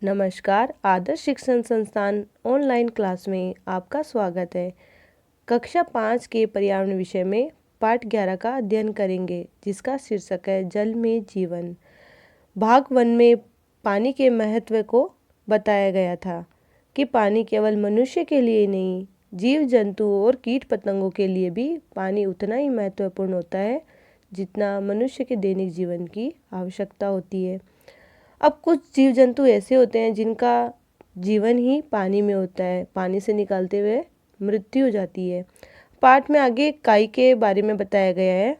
नमस्कार। आदर्श शिक्षण संस्थान ऑनलाइन क्लास में आपका स्वागत है। कक्षा 5 के पर्यावरण विषय में पाठ 11 का अध्ययन करेंगे, जिसका शीर्षक है जल में जीवन। भाग 1 में पानी के महत्व को बताया गया था कि पानी केवल मनुष्य के लिए नहीं, जीव जंतुओं और कीट पतंगों के लिए भी पानी उतना ही महत्वपूर्ण होता है जितना मनुष्य के दैनिक जीवन की आवश्यकता होती है। अब कुछ जीव जंतु ऐसे होते हैं जिनका जीवन ही पानी में होता है, पानी से निकलते हुए मृत्यु हो जाती है। पाठ में आगे काई के बारे में बताया गया है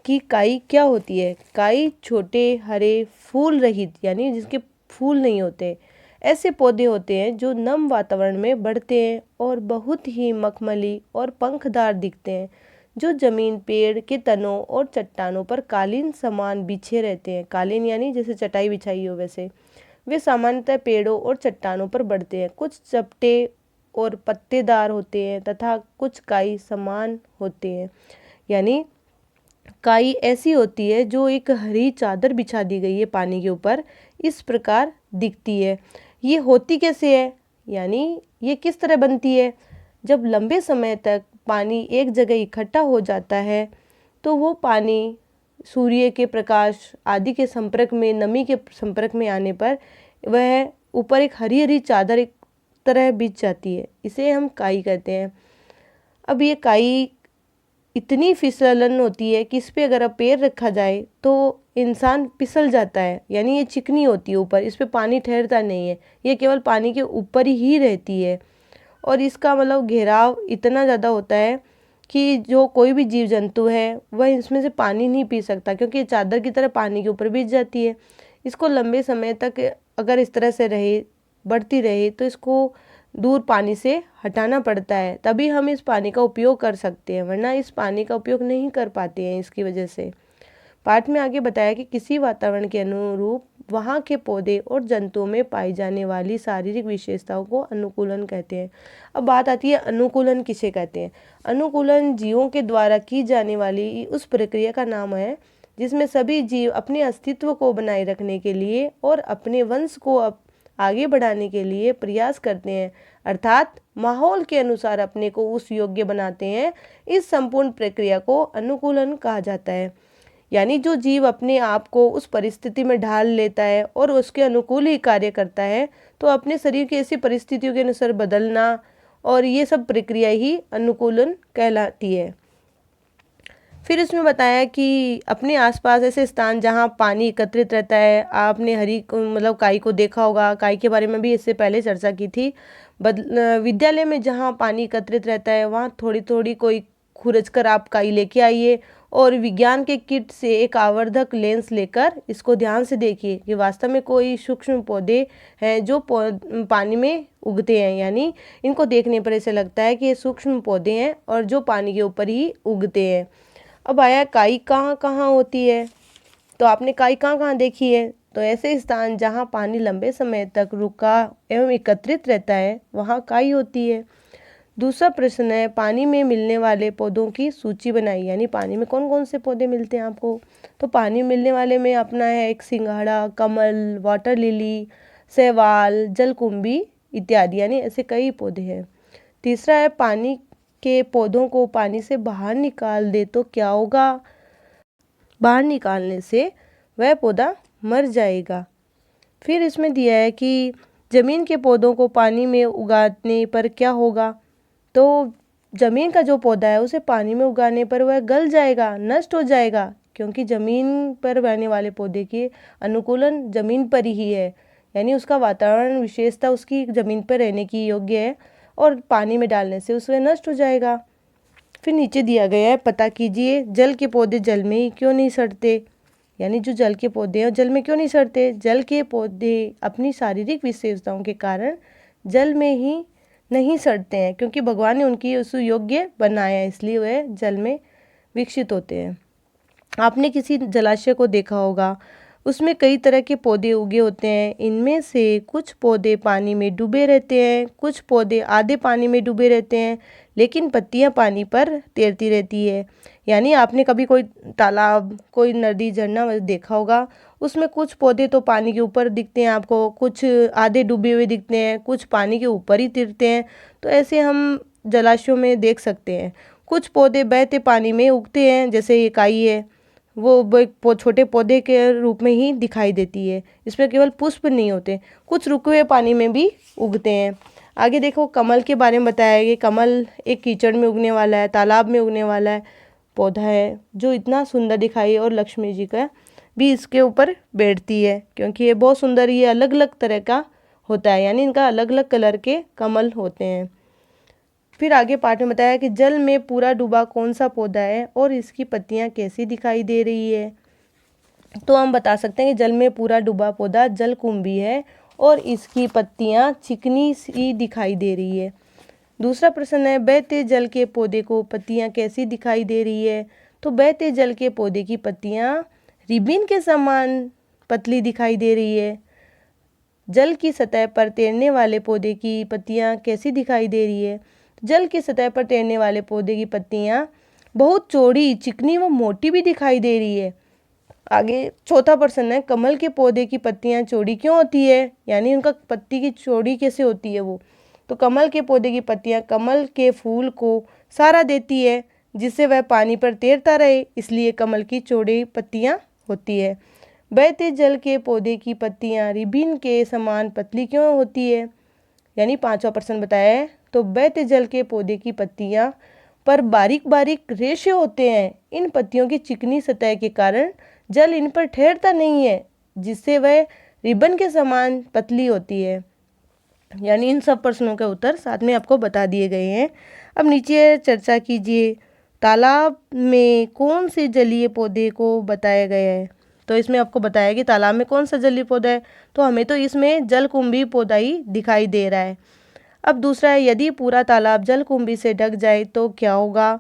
कि काई क्या होती है। काई छोटे हरे फूल रहित यानी जिसके फूल नहीं होते ऐसे पौधे होते हैं जो नम वातावरण में बढ़ते हैं और बहुत ही मखमली और पंखदार दिखते हैं, जो जमीन, पेड़ के तनों और चट्टानों पर कालीन समान बिछे रहते हैं। कालीन यानी जैसे चटाई बिछाई हो वैसे। वे सामान्यतः पेड़ों और चट्टानों पर बढ़ते हैं। कुछ चपटे और पत्तेदार होते हैं तथा कुछ काई समान होते हैं। यानी काई ऐसी होती है जो एक हरी चादर बिछा दी गई है पानी के ऊपर, इस प्रकार दिखती है। ये होती कैसे है, यानी ये किस तरह बनती है। जब लंबे समय तक पानी एक जगह इकट्ठा हो जाता है तो वो पानी सूर्य के प्रकाश आदि के संपर्क में, नमी के संपर्क में आने पर वह ऊपर एक हरी हरी चादर एक तरह बिछ जाती है। इसे हम काई कहते हैं। अब ये काई इतनी फिसलन होती है कि इस पे अगर अब पैर रखा जाए तो इंसान फिसल जाता है। यानी ये चिकनी होती है ऊपर, इस पे पानी ठहरता नहीं है, ये केवल पानी के ऊपर ही रहती है। और इसका मतलब घेराव इतना ज़्यादा होता है कि जो कोई भी जीव जंतु है वह इसमें से पानी नहीं पी सकता, क्योंकि ये चादर की तरह पानी के ऊपर बिछ जाती है। इसको लंबे समय तक अगर इस तरह से रहे, बढ़ती रहे, तो इसको दूर पानी से हटाना पड़ता है, तभी हम इस पानी का उपयोग कर सकते हैं, वरना इस पानी का उपयोग नहीं कर पाते हैं इसकी वजह से। पाठ में आगे बताया कि किसी वातावरण के अनुरूप वहाँ के पौधे और जंतुओं में पाई जाने वाली शारीरिक विशेषताओं को अनुकूलन कहते हैं। अब बात आती है अनुकूलन किसे कहते हैं। अनुकूलन जीवों के द्वारा की जाने वाली उस प्रक्रिया का नाम है जिसमें सभी जीव अपने अस्तित्व को बनाए रखने के लिए और अपने वंश को आगे बढ़ाने के लिए प्रयास करते हैं, अर्थात माहौल के अनुसार अपने को उस योग्य बनाते हैं। इस संपूर्ण प्रक्रिया को अनुकूलन कहा जाता है। यानी जो जीव अपने आप को उस परिस्थिति में ढाल लेता है और उसके अनुकूल ही कार्य करता है, तो अपने शरीर की ऐसी परिस्थितियों के अनुसार बदलना और ये सब प्रक्रिया ही अनुकूलन कहलाती है। फिर इसमें बताया कि अपने आसपास ऐसे स्थान जहाँ पानी एकत्रित रहता है, आपने मतलब काई को देखा होगा, काई के बारे में भी इससे पहले चर्चा की थी। विद्यालय में जहाँ पानी एकत्रित रहता है वहाँ थोड़ी थोड़ी कोई खुरच कर आप काई लेके आइए और विज्ञान के किट से एक आवर्धक लेंस लेकर इसको ध्यान से देखिए कि वास्तव में कोई सूक्ष्म पौधे हैं जो पानी में उगते हैं। यानी इनको देखने पर ऐसे लगता है कि ये सूक्ष्म पौधे हैं और जो पानी के ऊपर ही उगते हैं। अब आया काई कहाँ कहाँ होती है, तो आपने काई कहाँ कहाँ देखी है। तो ऐसे स्थान जहाँ पानी लंबे समय तक रुका एवं एकत्रित रहता है वहाँ काई होती है। दूसरा प्रश्न है, पानी में मिलने वाले पौधों की सूची बनाई। यानी पानी में कौन कौन से पौधे मिलते हैं आपको। तो पानी मिलने वाले में अपना है एक सिंघाड़ा, कमल, वाटर लिली, शैवाल, जलकुंभी इत्यादि, यानी ऐसे कई पौधे हैं। तीसरा है, पानी के पौधों को पानी से बाहर निकाल दे तो क्या होगा। बाहर निकालने से वह पौधा मर जाएगा। फिर इसमें दिया है कि जमीन के पौधों को पानी में उगाने पर क्या होगा। तो जमीन का जो पौधा है उसे पानी में उगाने पर वह गल जाएगा, नष्ट हो जाएगा, क्योंकि जमीन पर रहने वाले पौधे के अनुकूलन जमीन पर ही है। यानी उसका वातावरण विशेषता उसकी जमीन पर रहने की योग्य है और पानी में डालने से उसमें नष्ट हो जाएगा। फिर नीचे दिया गया है, पता कीजिए जल के पौधे जल में ही क्यों नहीं सड़ते। यानी जो जल के पौधे हैं जल में क्यों नहीं सड़ते। जल के पौधे अपनी शारीरिक विशेषताओं के कारण जल में ही नहीं सड़ते हैं, क्योंकि भगवान ने उनकी उस योग्य बनाया है, इसलिए वह जल में विकसित होते हैं। आपने किसी जलाशय को देखा होगा, उसमें कई तरह के पौधे उगे होते हैं। इनमें से कुछ पौधे पानी में डूबे रहते हैं, कुछ पौधे आधे पानी में डूबे रहते हैं, लेकिन पत्तियां पानी पर तैरती रहती है। यानी आपने कभी कोई तालाब, कोई नदी, झरना देखा होगा, उसमें कुछ पौधे तो पानी के ऊपर दिखते हैं आपको, कुछ आधे डूबे हुए दिखते हैं, कुछ पानी के ऊपर ही तैरते हैं। तो ऐसे हम जलाशयों में देख सकते हैं। कुछ पौधे बहते पानी में उगते हैं, जैसे ये काई है, वो छोटे पौधे के रूप में ही दिखाई देती है। इसमें केवल पुष्प नहीं होते, कुछ रुके हुए पानी में भी उगते हैं। आगे देखो, कमल के बारे में बताया गया। कमल एक कीचड़ में उगने वाला है, तालाब में उगने वाला है पौधा है, जो इतना सुंदर दिखाई, और लक्ष्मी जी का भी इसके ऊपर बैठती है, क्योंकि ये बहुत सुंदर, ये अलग अलग तरह का होता है, यानी इनका अलग अलग कलर के कमल होते हैं। फिर आगे पाठ में बताया कि जल में पूरा डूबा कौन सा पौधा है और इसकी पत्तियां कैसी दिखाई दे रही है। तो हम बता सकते हैं कि जल में पूरा डूबा पौधा जलकुंभी है और इसकी पत्तियां चिकनी सी दिखाई दे रही है। दूसरा प्रश्न है, बहते जल के पौधे को पत्तियां कैसी दिखाई दे रही है। तो बहते जल के पौधे की पत्तियां रिबिन के समान पतली दिखाई दे रही है। जल की सतह पर तैरने वाले पौधे की पत्तियां कैसी दिखाई दे रही है। जल की सतह पर तैरने वाले पौधे की पत्तियां बहुत चौड़ी, चिकनी व मोटी भी दिखाई दे रही है। आगे चौथा प्रश्न है, कमल के पौधे की पत्तियां चौड़ी क्यों होती है, यानी उनका पत्ती की चौड़ी कैसे होती है वो। तो कमल के पौधे की पत्तियां कमल के फूल को सहारा देती है, जिससे वह पानी पर तैरता रहे, इसलिए कमल की चौड़ी पत्तियां होती है। बहते जल के पौधे की पत्तियां रिबिन के समान पतली क्यों होती है, यानी पांचवा प्रश्न बताया है। तो बहते जल के पौधे की पत्तियां पर बारीक बारीक रेशे होते हैं। इन पत्तियों की चिकनी सतह के कारण जल इन पर ठहरता नहीं है, जिससे वह रिबन के समान पतली होती है। यानी इन सब प्रश्नों के उत्तर साथ में आपको बता दिए गए हैं। अब नीचे चर्चा कीजिए, तालाब में कौन से जलीय पौधे को बताया गया है। तो इसमें आपको बताया कि तालाब में कौन सा जलीय पौधा है, तो हमें तो इसमें जलकुंभी पौधा ही दिखाई दे रहा है। अब दूसरा है, यदि पूरा तालाब जलकुंभी से ढक जाए तो क्या होगा।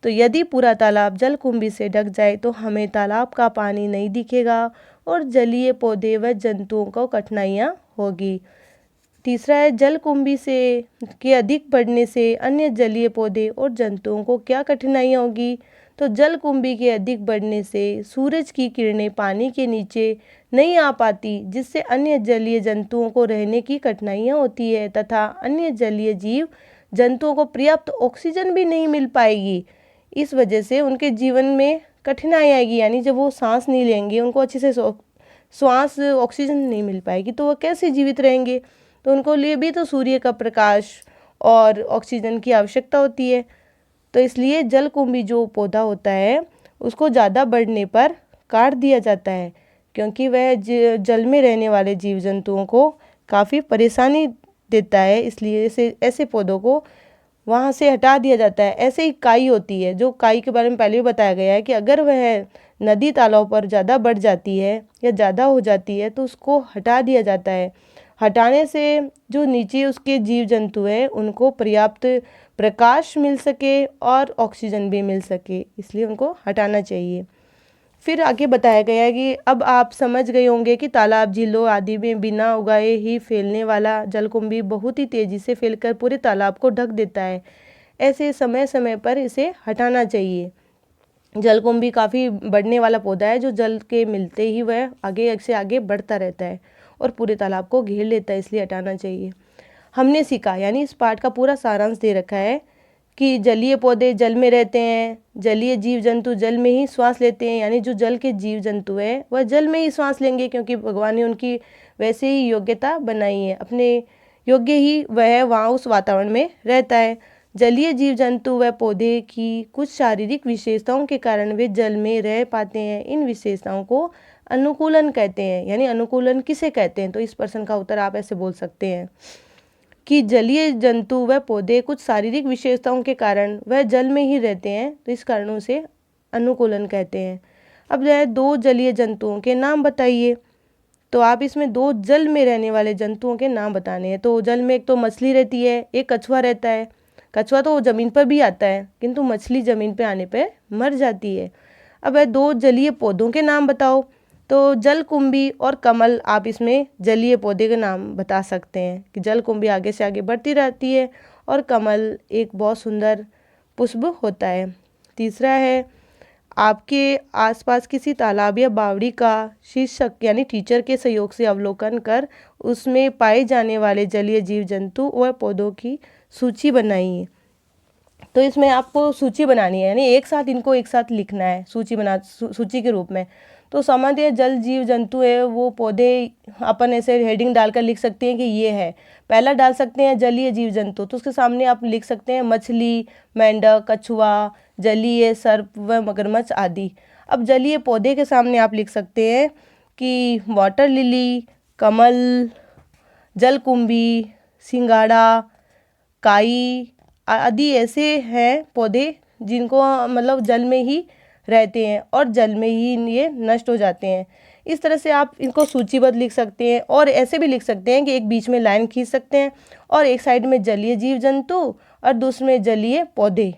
तो यदि पूरा तालाब जलकुंभी से ढक जाए तो हमें तालाब का पानी नहीं दिखेगा और जलीय पौधे व जंतुओं को कठिनाइयाँ होगी। तीसरा है, जलकुंभी से के अधिक बढ़ने से अन्य जलीय पौधे और जंतुओं को क्या कठिनाइयाँ होगी। तो जलकुंभी के अधिक बढ़ने से सूरज की किरणें पानी के नीचे नहीं आ पाती, जिससे अन्य जलीय जंतुओं को रहने की कठिनाइयाँ होती है तथा अन्य जलीय जीव जंतुओं को पर्याप्त ऑक्सीजन भी नहीं मिल पाएगी। इस वजह से उनके जीवन में कठिनाई आएगी, यानी जब वो सांस नहीं लेंगे, उनको अच्छे से श्वास ऑक्सीजन नहीं मिल पाएगी, तो वो कैसे जीवित रहेंगे। तो उनको लिए भी तो सूर्य का प्रकाश और ऑक्सीजन की आवश्यकता होती है। तो इसलिए जलकुंभी जो पौधा होता है उसको ज़्यादा बढ़ने पर काट दिया जाता है, क्योंकि वह जल में रहने वाले जीव जंतुओं को काफ़ी परेशानी देता है, इसलिए ऐसे पौधों को वहाँ से हटा दिया जाता है। ऐसे ही काई होती है, जो काई के बारे में पहले भी बताया गया है कि अगर वह नदी तालाब पर ज़्यादा बढ़ जाती है या ज़्यादा हो जाती है तो उसको हटा दिया जाता है। हटाने से जो नीचे उसके जीव जंतु हैं उनको पर्याप्त प्रकाश मिल सके और ऑक्सीजन भी मिल सके, इसलिए उनको हटाना चाहिए। फिर आगे बताया गया है कि अब आप समझ गए होंगे कि तालाब, झीलों आदि में बिना उगाए ही फैलने वाला जलकुंभी बहुत ही तेज़ी से फैलकर पूरे तालाब को ढक देता है। ऐसे समय समय पर इसे हटाना चाहिए। जलकुंभी काफ़ी बढ़ने वाला पौधा है, जो जल के मिलते ही वह आगे से आगे बढ़ता रहता है और पूरे तालाब को घेर लेता है, इसलिए हटाना चाहिए। हमने सीखा, यानी इस पाठ का पूरा सारांश दे रखा है कि जलीय पौधे जल में रहते हैं, जलीय जीव जंतु जल में ही श्वास लेते हैं, यानी जो जल के जीव जंतु है वह जल में ही श्वास लेंगे, क्योंकि भगवान ने उनकी वैसे ही योग्यता बनाई है, अपने योग्य ही वह वहाँ उस वातावरण में रहता है। जलीय जीव जंतु व पौधे की कुछ शारीरिक विशेषताओं के कारण वे जल में रह पाते हैं। इन विशेषताओं को अनुकूलन कहते हैं। यानी अनुकूलन किसे कहते हैं, तो इस प्रश्न का उत्तर आप ऐसे बोल सकते हैं कि जलीय जंतु व पौधे कुछ शारीरिक विशेषताओं के कारण वह जल में ही रहते हैं, तो इस कारणों से अनुकूलन कहते हैं। अब जो है, दो जलीय जंतुओं के नाम बताइए। तो आप इसमें दो जल में रहने वाले जंतुओं के नाम बताने हैं। तो जल में एक तो मछली रहती है, एक कछुआ रहता है। कछुआ तो ज़मीन पर भी आता है, किंतु मछली ज़मीन पे आने पे मर जाती है। अब है, दो जलीय पौधों के नाम बताओ। तो जलकुंभी और कमल, आप इसमें जलीय पौधे के नाम बता सकते हैं कि जलकुंभी आगे से आगे बढ़ती रहती है और कमल एक बहुत सुंदर पुष्प होता है। तीसरा है, आपके आसपास किसी तालाब या बावड़ी का शीर्षक यानी टीचर के सहयोग से अवलोकन कर उसमें पाए जाने वाले जलीय जीव जंतु व पौधों की सूची बनाइए। तो इसमें आपको सूची बनानी है, यानी एक साथ इनको एक साथ लिखना है सूची के रूप में। तो सामान्य जल जीव जंतु है वो पौधे अपन ऐसे हेडिंग डालकर लिख सकते हैं कि ये है। पहला डाल सकते हैं जलीय जीव जंतु, तो उसके सामने आप लिख सकते हैं मछली, मेंढक, कछुआ, जलीय सर्प व मगरमच्छ आदि। अब जलीय पौधे के सामने आप लिख सकते हैं कि वाटर लिली, कमल, जलकुंभी, सिंगाड़ा, काई आदि ऐसे हैं पौधे जिनको मतलब जल में ही रहते हैं और जल में ही ये नष्ट हो जाते हैं। इस तरह से आप इनको सूचीबद्ध लिख सकते हैं और ऐसे भी लिख सकते हैं कि एक बीच में लाइन खींच सकते हैं और एक साइड में जलीय जीव जंतु और दूसरे में जलीय पौधे।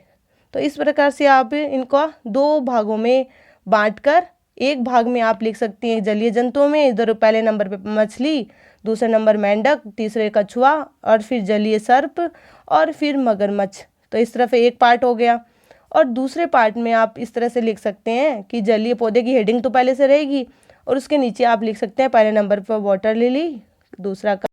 तो इस प्रकार से आप इनको दो भागों में बांटकर एक भाग में आप लिख सकते हैं जलीय जंतुओं में, इधर पहले नंबर पे मछली, दूसरे नंबर मेंढक, तीसरे कछुआ और फिर जलीय सर्प और फिर मगरमच्छ। तो इस तरह से एक पार्ट हो गया। और दूसरे पार्ट में आप इस तरह से लिख सकते हैं कि जलीय पौधे की हेडिंग तो पहले से रहेगी और उसके नीचे आप लिख सकते हैं पहले नंबर पर वाटर लिली, दूसरा